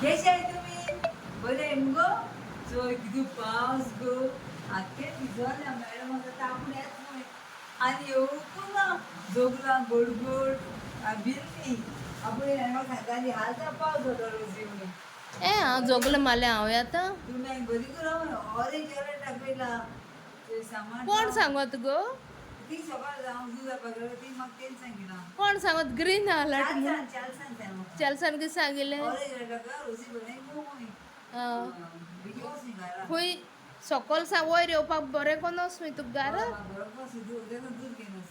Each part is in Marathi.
कशे आहे तुम्ही? बरे आहे मुगो? चोय किती पावस गो. आखे भिजवल्या मॅडम आता तापून येत नाही. आणि येऊकू ना जोगला गोड गोड बिल्ली. आपण यांना सांगताली हालचा पावस होता रोज येऊन. ए हांव जोगलें मारलें हांव आतां. तुम्ही बरी करा ऑरेंज अलर्ट टाकलेला. ते सामान कोण सांगत गो? ती सकाळ जाऊन दुधा पकडलं ती मग तेच सांगितलं. कोण सांगत ग्रीन अलर्ट म्हणून? चालसान त्या मग. चलसान कितें सांगिल्लें? ऑरेंज अलर्ट का रोजी बरे मोय. बिकॉज निघाला. खूंय सकयल सा वयर येवपाक बरें कोनस खंय तुका गार? बरोबर सुद्धा उद्या दूध घेनस.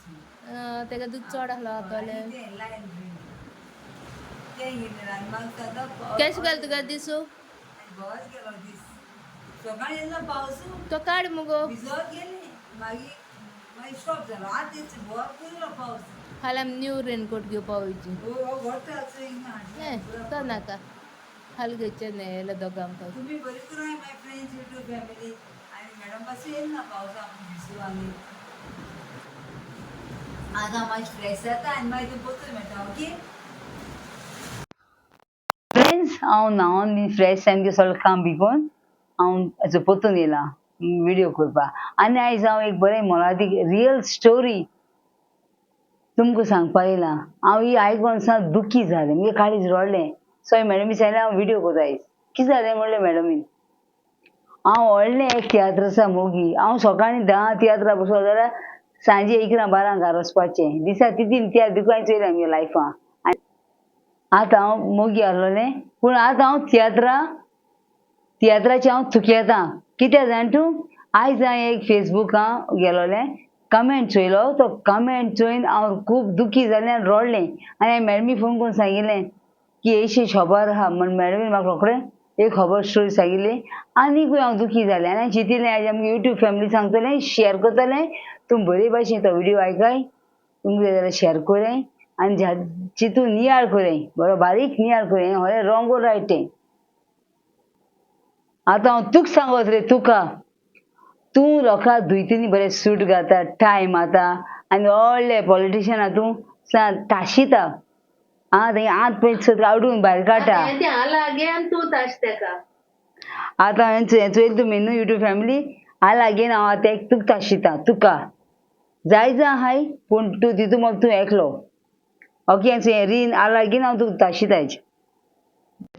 तेका दूद चड आहलो आतालें. ते लायन ड्रिंक. ते घेतले आणि मग सदा केश घाल तुका दिसू? बस गेलो दीस. सकाळी येयलो पावस. तो काड मुगो. भिजत गेली. मागीर स्टॉप जालो. आतां तेच भरपूर येयलो पावस. हाल्यां न्यू रेनकोट घेवपा वयची. हो घोटां हिंगा. तो नाका. हाल घेवचें न्हय जाल्यार दोगां आमकां. तुम्ही बरी करा माय फ्रेंड्स यूट्यूब फॅमिली आणि मॅडम पासून येईल ना पावसा आपण भिजू आम्ही आता माझी स्ट्रेस जाता आणि मागीर तूं पोतून मेळटा ओके फ्रेंड्स हांव न्हांवन न्ही फ्रेश सामकें सगळें काम भिगोवन हांव हाचो पोतून येयलां विडियो करपाक आनी आयज हांव एक बरें मोलादीक रियल स्टोरी तुमकां सांगपाक येयलां हांव ही आयकून सामकें दुखी जालें म्हणजे काळीज रडलें सो मॅडमी विचारलें हांव विडियो कोता आयज कितें जालें म्हणलें मॅडमीन हांव व्हडलें एक तियात्र आसा मोगी हांव सकाळीं 10 तियात्राक बसलो जाल्यार सांजे 11-12 घरा वचपाचें दिसा तीन तियात्र देखून हांवें चोयलें आमगे लायफान आतां हांव मोगी आहलोलें पूण आतां हांव तियात्राचें हांव थुकलेतां कित्याक जाण तूं आयज हांवें एक फेसबुकां गेलोलें कमेंट चोयलो तो कमेंट चोयन हांव खूब दुखी जालें आनी रडलें आनी हांवें मॅडमी फोन करून सांगिल्लें की अशी खबर आहा म्हण मॅडमीन म्हाका रोखडें एक खबर स्टोरी सांगिल्ली आनीकूय हांव दुखी जालें आनी चिंतिल्लें आयज आमगे यूट्यूब फॅमिली सांगतलें शेअर करतलें तुमी बरे भाशेन तो विडियो आयकाय तुमकां जाय जाल्यार शेअर कोराय आनी चिंतून नियाळ कोराय बरो बारीक नियाळ कोराय व्हडलें रॉंग और रायट तें आतां हांव तुका सांगत रे तुका तूं लोकांक धुयतनी बरें सूट घालता टाय मारता आनी व्हडले पॉलिटिशियना तूं ताशिता थंय आत पयस आवडून भायर काडटा आतां हांवें चोयलें तुमी न्हू यूट्यूब फॅमिली लागीन हांव आतां एक तुका ताशिता तुका जाय जाय हाय पूण तूं तितू मग तूं एकलो ओके रीन लागीन हांव तुका ताशिता आयज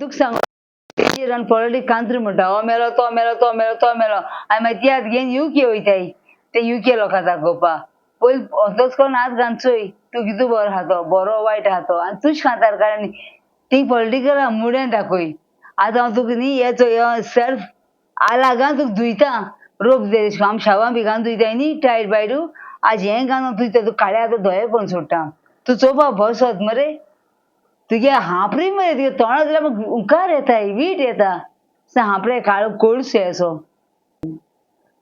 तुका सांग तेजेर आनी पॉलिटिक्स कांतरी म्हणटा हो मेलो तो मेलो तो मेलो तो मेलो आनी मागीर तियात्र घेवन युके वयताय ते युके लोकांक दाखोवपाक पयलीं असोच करून हात घालून चोय तूं कितू बरो आहा तो बरो वायट आहा तो आनी तुज कांतार काड आनी ती पॉलिटिकल मुड्यान दाखय आतां हांव तुका न्ही हे चोय सेल्फ लागान तुका धुयता रोप दे आम शावां बी घालून धुयताय न्ही टायट बायडू आज हें घालून धुयता तूं काळे आतां धोये करून सोडटा तूं चोवपाक बसत मरे तुगे हांपरी मरे तुगे तोंडां जाल्यार म्हाका उकार येताय वीट येता हांपडे काळो कोळसो असो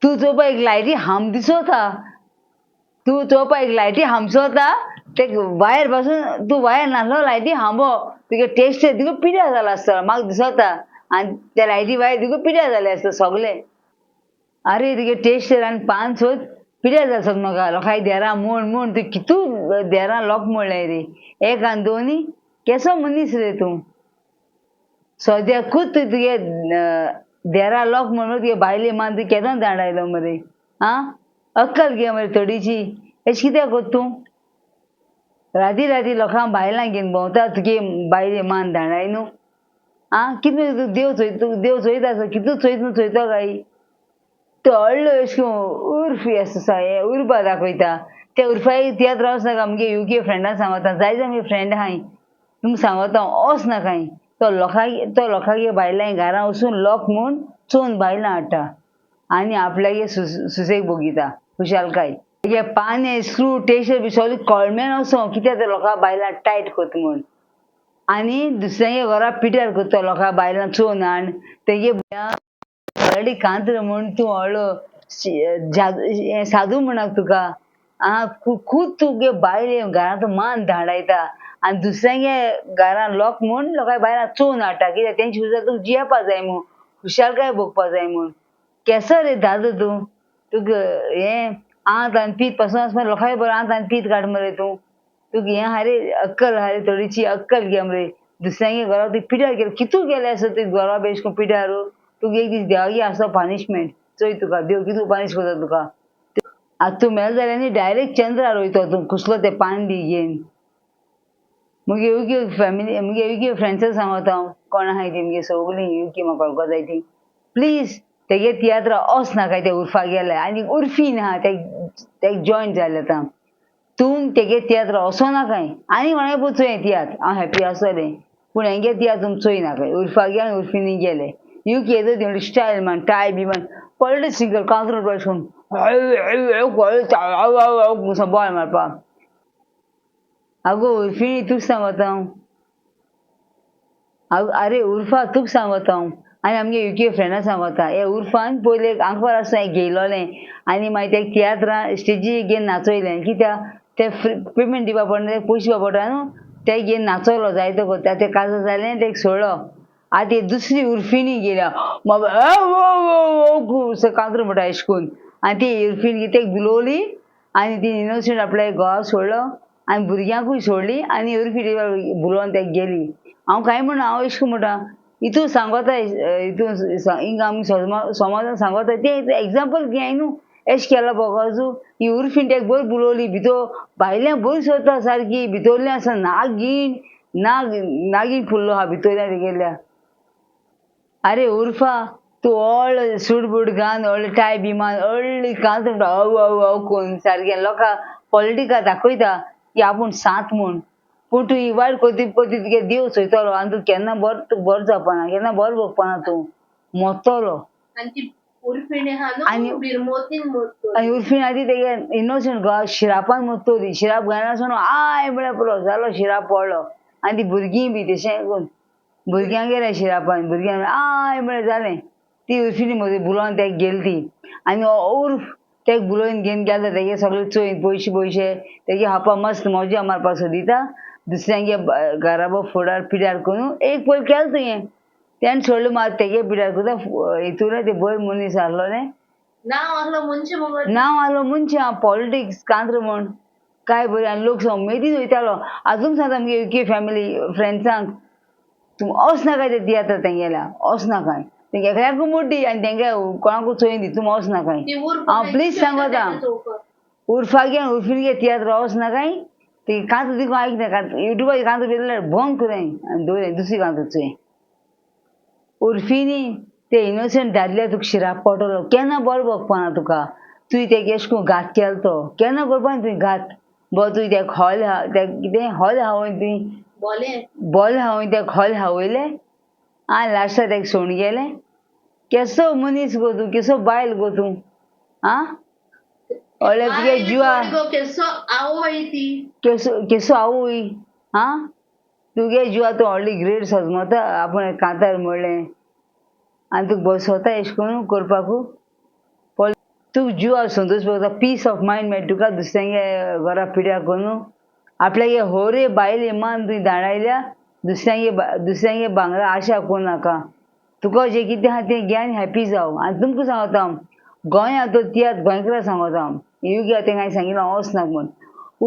तूं चोवपाक एक लायटी हांब दिसोता तूं चोवपाक एक लायटी हांबसोता ते वायर पासून तूं वायर नासलो लायटी हांबो तुगे टेस्ट तुका पिड्यार जाला आसतलो म्हाका दिसोता आनी त्या लायटी वायर तुका पिड्यार जाले आसता सगळे अरे तुगे टेस्ट आनी पान सोद पिड्यार जाला सोद म्हाका लोकांक देरां म्हूण तूं कितू देरां लोक म्हणलें रे एक आनी दोनी केसो मनीस रे तूं सद्याकूच तुगे देरा लोक म्हणून तुगे बायले मान तूं केदोन धाडायलो मरे आं अक्कल घे मरे थोडीशी अशें कित्याक कोत तूं राती राती लोकांक बायलां घेवन भोंवता तुगे बायले मान धाडाय न्हू आं कितें तूं देव चोयता कितू चोयता काय तो व्हडलो अशें करून उर्फ आसा हें उर्बा दाखयता त्या उर्फाक तियात्र वचनाका आमगे युके फ्रेंडाक सांगता जाय जाय म्हगे फ्रेंड आहाय तुमकां सांगता वच नाकाय तो लोकांगे बायलां घरां वचून लोक म्हूण चोवन बायलां हाडटा आनी आपल्यागे सुसेग भोगिता खुशालकाय हे पाने स्क्रू टेस्ट बी सगळें कळमेन वचो कित्याक ते लोकां बायलां टायट कोता म्हूण आनी दुसऱ्यागे घरा पिड्यार करता लोकां बायलां चोवन हाड तेगे ऑलरेडी कांतर म्हूण तूं व्हडलो सादू म्हणक तुका खूब तुगे बायले घरांत मान धाडायता आनी दुसऱ्यांगे घरां लोक म्हूण लोकांक बायलां चोवन हाडटा कित्याक तेंची सुद्दां तुका जियेवपा जाय म्हूण खुशालकाय भोगपा जाय म्हूण केसो रे दादू तूं तुका हें आंत आनी पीत पासून वचपा लोकांय बरो आंत आनी पीत काड मरे तूं तुका हें आहा रे अक्कल आहा रे थोडीशी अक्कल घे मरे दुसऱ्यांगे घरा तू पिड्यार केलं कितू गेले असं तू घरा बेशको पिड्यारू तुका एक दीस देवागे आसा पनिशमेंट चोय तुका देव कितू पनिश करता तुका आता तू मेल जाल्यार न्ही डायरेक्ट चंद्रार वयतो तूं कसलो ते पान बी घेवन मुगे युके फॅमिली मुगे युके फ्रेंड्साक सांगता हांव कोण आहाय ती मुगे सगळीं युके म्हाका कळको जाय ती प्लीज तेगे तियात्र वच नाका ते उर्फा गेले आनी उर्फीन आहा ते जॉयन जाले आतां तूं तेगे तियात्र वचो नाकाय आनी कोणाय पळय चोय तियात्र हांव हॅपी आसतलें पूण हेंगे तियात्र तुमी चोय नाकाय उर्फागे आनी उर्फीनी गेले युके येदो तेवढी स्टायल मान टाय बी मान पडले सिंगल कांतरो पळय बॉल मारपाक आगो उर्फिनी तूक सांगता हांव अरे उर्फा तूक सांगता हांव आनी आमगे युके फ्रेंडा सांगता हे उर्फान पयले आंकवार आसा हें घेयलोलें आनी मागीर ते तियात्रां स्टेजी घेवन नाचयलें कित्याक ते पेमेंट दिवपा पडना ते पयशे दिवपा पडटा न्हू ते घेवन नाचयलो जायतो करता ते काजो जालें तेका सोडलो आतां ती दुसरी उर्फिनी गेल्या कांतरो म्हणटा अशें करून आनी ती उर्फीन तेका बुलोवली आनी ती इनोसंट आपल्या घोवा सोडलो आनी भुरग्यांकूय सोडली आनी उर्फी बुलोवन तेका गेली हांव कांय म्हणना हांव अशें म्हणटा हितून सांगता हितून हिंगा आमी समाजान सांगता ते एग्जाम्पल घे न्हू एश केला बोगाजू ही उर्फीन तेका बरी बुलोवली भितर भायल्यान बरी सोदता सारकी भितरल्यान आसा नागीण नागीण फुल्लो आहा भितरल्यान तेगेल्या अरे उर्फा तूं व्हडलो सूट बूट घालन व्हडलें टाय बी मान व्हडली कांत म्हणटा अव कोन्न सारकें लोकांक पॉलिटिका दाखयता की आपूण सांत म्हूण पूण तूं ही वायट कोती पती तुगे देव चोयतलो आनी तूं केन्ना बरो जावपाना केन्ना बरो भोगपाना तूं मोडटलो आनी उर्फीन आदी तेगे इनोसंट घोवा शिरापान मोडटली शिराप घालनासतना आय म्हळ्यार पुरो जालो शिराप पडलो आनी ती भुरगीं बी तशें करून भुरग्यांक गेलें शिरापान भुरग्यांक आय म्हळ्यार जालें ती उर्फिनी म्हजी बुलोवन तेका गेली ती आनी उर्फ तेका बुलोवन घेवन गेलो तेगे सगळे चोयन पयशे तेगे हापा मस्त मजा मारपाक सोदिता दुसऱ्यांगे घराबो फुडार पिड्यार करून एक पयर केलें तुवें तेणें सोडलें मात तेगे पिड्यार करता हितून ते बरे मनीस आहलोलें नांव आहलो मनशां हांव पॉलिटिक्स कांतरो म्हूण काय बरें आनी लोक उमेदीन वयतालो आजून सांगता आमगे युके फॅमिली फ्रेंड्सांक तुमी वच नाकाय ते तियात्र तेंगेल्या वच नाकाय तेंगे एकल्याकूय मोड्डी आनी तेंगे कोणाकूय चोयन दी तुमी वच नाकाय हांव प्लीज सांगता उर्फागे आनी उर्फीनगे तियात्र वच नाकाय ते कांतरो देखून आयकना युट्यूबाचेर कांतरो पळयल्यार भोंग करें आनी दवरें दुसरी कांतरो चोय उर्फीनी ते इनोसंट दादल्या तुका शिराप पडटलो केन्ना बरो भोगपाना तुका तुवें तेका अशें करून घात केलो तो केन्ना करपाना तुवें घात तुवें तेका हॉल कितें हॉल हावयन तुवें बॉल हावयन तेका हॉल हावयलें आनी लास्टाक तेका सोडून गेलें केसो मनीस गो तूं केसो बायल गो तूं आं व्हडले तुगे जिवा केसो आवय आं तुगे जिवा तूं व्हडली ग्रेट सजमता आपूण कांतार म्हणलें आनी तुका बसवता अशें करून करपाकू तुका जिवा संतोश भोगता पीस ऑफ मायंड मेळटा तुका दुसऱ्यांगे घरा पिड्यार करून आपल्यागे होरे बायले मान तुवें धाडायल्या दुसऱ्यांगे भांगरा आशा करूं नाका तुका जें कितें आहा तें घे आनी हॅपी जाव आनी तुमकां सांगता हांव गोंयांत तो तियात्र गोंयकारां सांगता हांव युगे तेंका हांवें सांगिल्लें हांव वच नाका म्हूण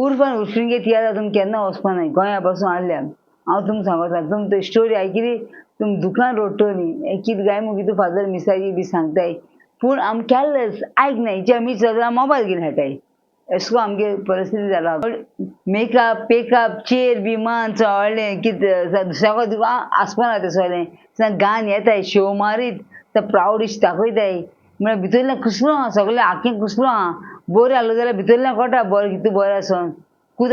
उर्फ आनी उर्फीनगे तियात्र तुमी केन्ना वचपा नाय गोंया पासून आसल्यार हांव तुमकां सांगता तुमी तो स्टोरी आयकली तुमी दुकान रोडटली कितें गाय मुगे तूं फादर मिसाजी बी सांगताय पूण आमी केर्लेस आयकनाय हेचे आमी चलना मोबायल घेवन खेळटाय अशें करून आमगे परिस्थिती जाला मेकअप पेकअप चेर बी मान व्हडलें कितें दुसऱ्याको तुका आसपाना तें सगलें गान येताय शो मारीत प्रावड इश्ट दाखयताय म्हळ्यार भितरल्यान कुसलो आहा सगळें आख्खें कुसलो आहा बरें आहलो जाल्यार भितरल्यान कळटा बरें कितें बरें आसन खूद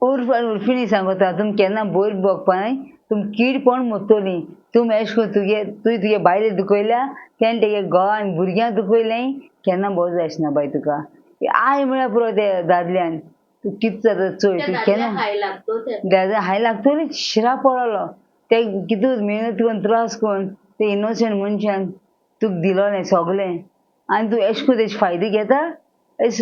उर्फ आनी उर्फिनी सांगता तुमी केन्ना बयर भोगपानाय तुमी कीडपण मोडटलीं तुमी अशें करून तुगे बायले दुखयल्या तेणें तेगे घोवा आनी भुरग्यांक दुखयलें केन्ना बरें जाय आसना बाय तुका आय म्हळ्यार पुरो ते दादल्यान तूं कितें जाता चोय तूं केन्ना हाय लागतली शिरा पडलो ते कितून मेहनत करून त्रास करून ते इनोसंट मनशान तुका दिलोलें सगलें आनी तूं अशें करून तेजे फायदो घेता इट्स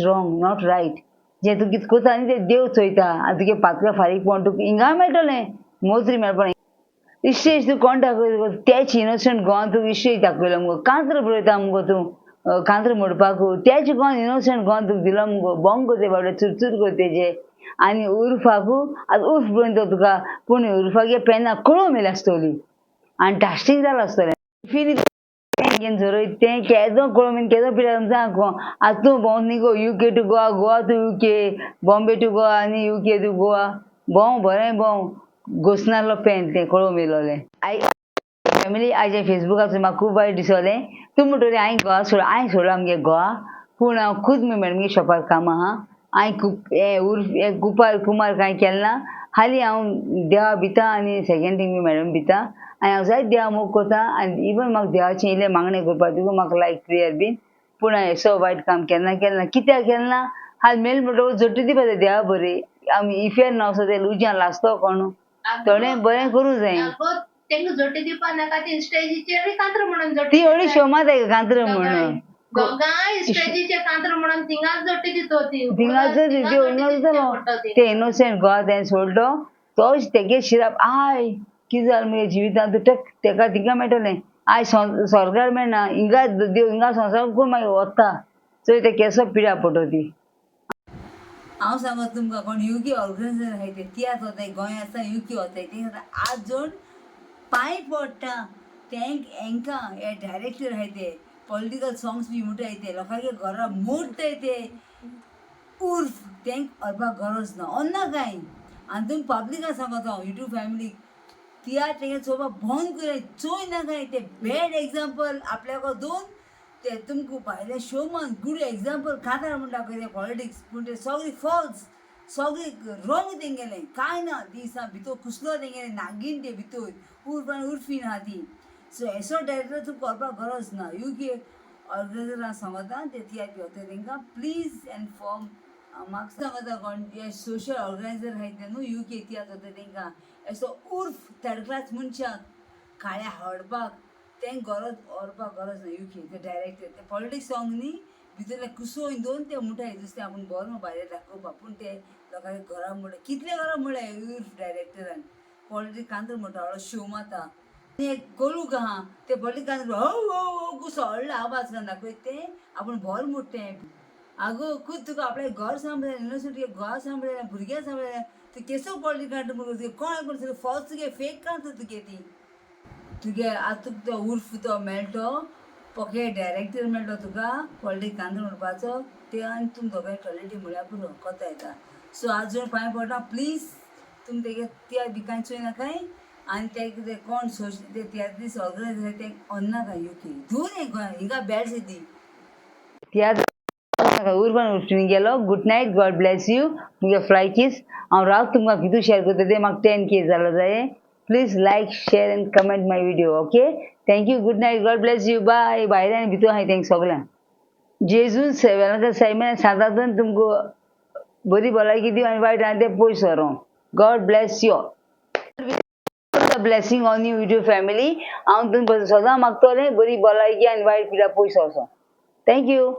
रॉंग नॉट रायट जें तूं कितें करता आनी तें देव चोयता आनी तुगे पातकां फारीकपण तुका हिंगा मेळटलें मोजरी मेळपाना इश्टेश तूं कोण दाखयता तेच इनोसंट गोवन तुका इश्टेश दाखयलो मुगो कांतरो पळयता मुगो तूं कांतरो मोडपाक तेच गोवन इनोसंट गोवन तुका दिलो मुगो बोंग कोते बाबडे चुरचूर कर तेजे आनी उर्फाकू आतां उर्फ पर्यंत तुका पूण उर्फागे पेनां कळो मेली आसतली आनी टास्टींग जालां आसतलें फिनी घेवन झरोयत तें केदो कळो मेन केदो पिड्यार सांग आतां तूं भोंवत न्ही गो UK to Goa Goa to UK Bombay to Goa आनी UK टू गोवा भोंव बरें भोंव घोसनासलो पेन तें कळो मेलोलें फॅमिली आयजे फेसबुकाचेर म्हाका खूब वायट दिसोलें तूं म्हणटोली हांवें गोवा सोड हांवें सोडला आमगे गोवा पूण हांव खुद मॅडमीगे शॉपार काम आहा हांवें हें उर्फ हें कुमार कांय केलें ना हालीं हांव देवा भिता आनी सेकेंड थिंग मॅडम भिता आनी हांव जायत देवा मोग कोता आनी इवन म्हाका देवाचें इल्लें मागणें करपा तुका म्हाका लायक प्रेयर बीन पूण हांवें असो वायट काम केलें ना कित्याक केलें ना हाल मेल म्हणटकूच झोट्टी दिवपा जाय देवा बरी आमी इफेर नावसो तें लुजान लासतो कोण थोडें बरें करूं जाय तेंका जोटी दिवपा नाका ती स्टेजीचेर कांतर म्हणून जोटी ती एवढी शोमात आहे कांतर म्हणून दोगांय स्टेजीचेर कांतर म्हणून थिंगाच जोटी दितो ती ते इनोसेंट गोवा तें सोडलो तोच तेगे शिराप आय कितें जालें मगे जिवितांत तेका थिंगा मेळटलें आय सरकार मेळना हिंगा देव हिंगा संवसार करून मागीर वता चोय ते केसो पिड्या पडटो ती हांव सांगत तुमकां कोण UK ऑर्गनायझर आहाय ते तियात्र वताय गोंय आसा UK वताय ते आजून पांय पडटा हेंकां हे डायरेक्टर आहाय ते पॉलिटिकल सॉंग्स बी म्हणटाय ते लोकांगे घरा मोडटाय ते उर्फ तेंक व्हरपाक गरज ना अन्ना कांय आनी तुमी पब्लिकाक सांगत हांव युट्यूब फॅमिलीक तियात्र तेंगे चोवपाक बंद कराय चोय ना कांय ते बॅड एग्जाम्पल आपल्याको दोन ते तुमकां भायले शोमान गुड एग्जाम्पल कांतार म्हणटा पळय ते पॉलिटिक्स पूण ते सगळी फॉल्स सगळी रॉंग तेंगेलें कांय ना दिसा भितर कुसलो तेंगेलें नागीन ते भितर उर्फ आनी उर्फीन आहा ती सो एसो डायरेक्टर तुमकां व्हरपाक गरज ना UK ऑर्गनायझरांक सांगता ते तियात्र वता तेंकां प्लीज इन्फॉर्म म्हाका सांगता कोण जे सोशल ऑर्गनायझर आहाय ते न्हू UK तियात्र वता तेंकां एसो उर्फ थर्ड क्लास मनशाक काळ्या हाडपाक तें गरज व्हरपाक गरज ना UK ते डायरेक्टर ते पॉलिटिक्स सॉंग न्ही भितरले कुसोवन दोन ते म्हणटाय दुसरें आपूण बरो भायर दाखोवपाक पूण ते लोकांचे घरा म्हणले कितले घरा म्हणले उर्फ डायरेक्टरान पॉलिटिक्स कांतर म्हणटा हळो शो माता एक कोलूक आहा ते पॉलिटिक्स कांतर हो कुसो व्हडलो आवाज घालून दाखयत ते आपूण बोर म्हणटा आगो खूद तुका आपलें घर सांबाळलें इनोसंट घर सांबाळलें भुरग्यां सांबाळलें तूं केसो पॉलिटिक्स कांतर म्हणून तुगे कोण कोण फॉल्स तुगे फेक कांतर तुगे ती तुगे आतां तुका तो उर्फ तो मेळटो पोके डायरेक्टर मेळटो तुका पॉलिटिक्स कांतर म्हणपाचो ते आनी तुमी दोगांय टॉयलेटी म्हळ्यार पुरो कोता येता सो आज जर पांय पडटा प्लीज तुमी तेगे त्या बिकांय चोय नाकाय आनी ते कोण ते तियात्रीस ऑर्गनायझर ते अन्नाकाय UK दोन एक गोंय हिंगा बॅड सिटी तियात्र उर्फान उर्फीन गेलो good night God bless you मुगे फ्लाय किस हांव राव तुमकां कितू शेअर करता ते म्हाका 10K जालो जाय please like share and comment my video okay thank you good night God bless you bye भायर आनी भितर आहाय तेंक सगळ्यांक जेजून सायमन सांगता तुमकां बरी भलायकी दिव आनी वायट आनी ते पयस व्हरो God bless you blessing on you YouTube family हांव तुमकां सदां मागतलें बरी भलायकी आनी वायट पिड्यार पयस वचो थँक्यू